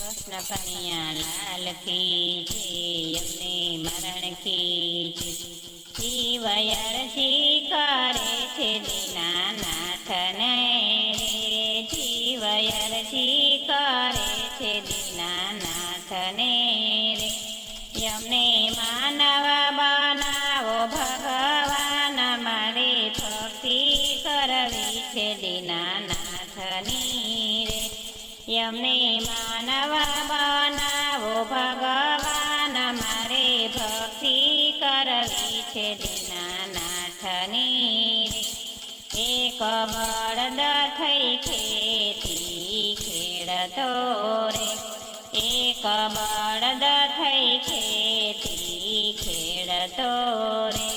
કૃષ્ણ કનૈયા લાલ કી જય, અમને મરણ કી જય। શિવ અરજી કરે છે દીનાનાથને રે, શિવ અરજી કરે છે દીનાનાથને રે। અમને માનવ બનાવો ભગવાન, મારે ભક્તિ કરવી છે દીનાનાથની રે। અમને માનવ બનાવો ભગવાન, મારે ભક્તિ કરવી છે દીનાનાથની રે। એક બળદ થઈ ખેતી ખેડતો રે, એક બળદ થઈ ખેતી ખેડતો રે।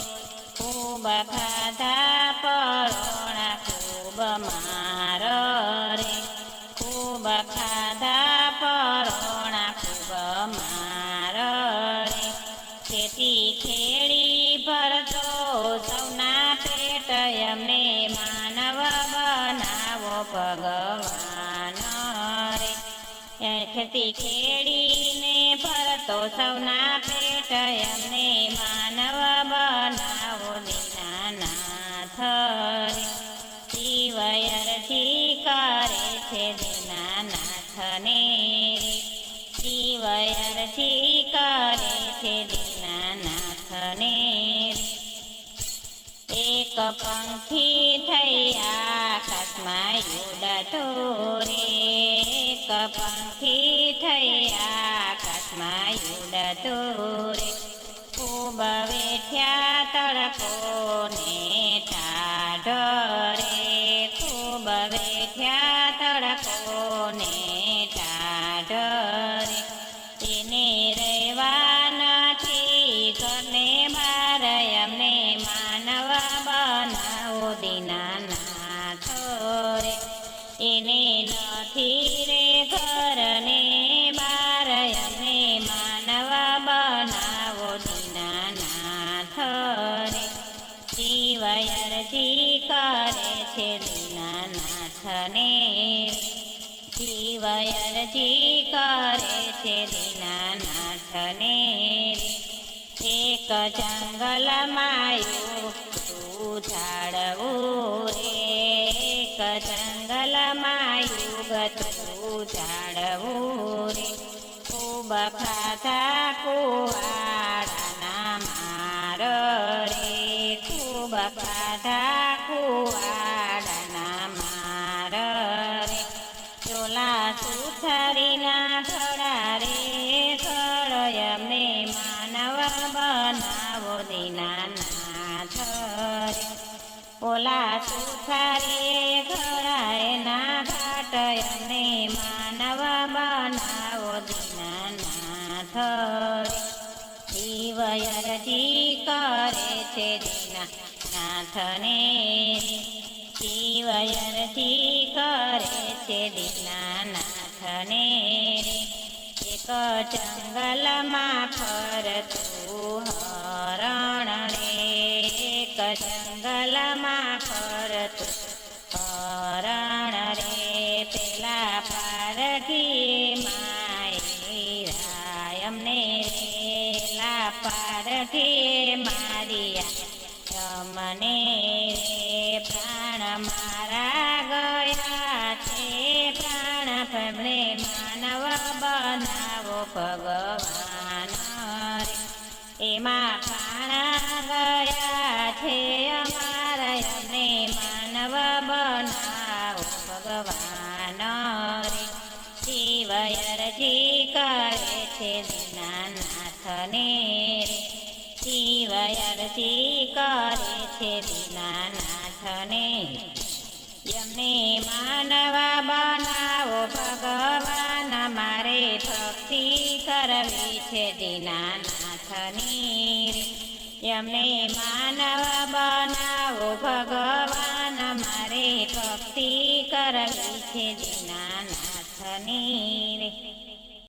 ખૂબ ખાધા પરોણા ખૂબ મારો રે, ખૂબ ખાધા પરોણા ખૂબ મારો રે। ખેતી ખેડી ભરતો સૌના પેટ, અમને માનવ બનાવો ભગવાન રે। ખેતી ખેડીને ભરતો સૌના પેટ, અમને માનવ બનાવો દીનાનાથ રે। શિવ અરજી કરે છે દીનાનાથને રે, શિવ અરજી કરે છે દીનાનાથને રે। એક પંખી થઈ આકાશમાં ઉડતો રે, એક પંખી થઈ આકાશમાં ઉડતો રે। ખૂબ વેઠ્યા તડકો ને ટાઢો રે, ખૂબ વેઠ્યા તડકો ને ટાઢો રે। તેને રહેવા નથી ઘરને બાર, અમને માનવ બનાવો દીનાનાથ રે। એને નથી રે ઘરને બાર, અમને માનવ બનાવો દીનાનાથ રે। શિવ અરજી કરે છે દીનાનાથને રે, શિવ અરજી કરે છે દીનાનાથને રે। એક જંગલમાં યુગતું ઝાડવું રે, એક જંગલમાં યુગતું ઝાડવું રે। ખૂબ ખાધા કુવાડાના મારો રે, ખૂબ ખાધા કુવાડાના મારો રે। ચોલા સુથારીના ઘડા રે ઘડ, અમને માનવ બનાવો દીનાનાથ રે। ઓલા સુથારીએ ઘડા એના ઘાટ, અમને માનવ બનાવો દીનાનાથ રે। શિવ અરજી કરે છે દીનાનાથને રે, શિવ અરજી કરે છે દીનાનાથને રે। એક જંગલમાં ફરતું હરણ રે, એક જંગલમાં ફરતું હરણ રે। પેલા પારઘી માયરા અમને રે, પેલા પારઘી મારિયા મને રે। પ્રાણ મારા ગયા છે, પ્રાણ ફેમને માનવ બનાવો ભગવાન રે। એમાં પ્રાણ ગયા છે અમારા, અમને માનવ બનાવો ભગવાન રે। શિવ અરજી કરે છે દીનાનાથને રે, શિવ અરજી કરે છે દીનાનાથને રે। અમને માનવ બનાવો ભગવાન, મારે ભક્તિ કરવી છે દીનાનાથની રે। અમને માનવ બનાવો ભગવાન, મારે ભક્તિ કરવી છે દીનાનાથની રે।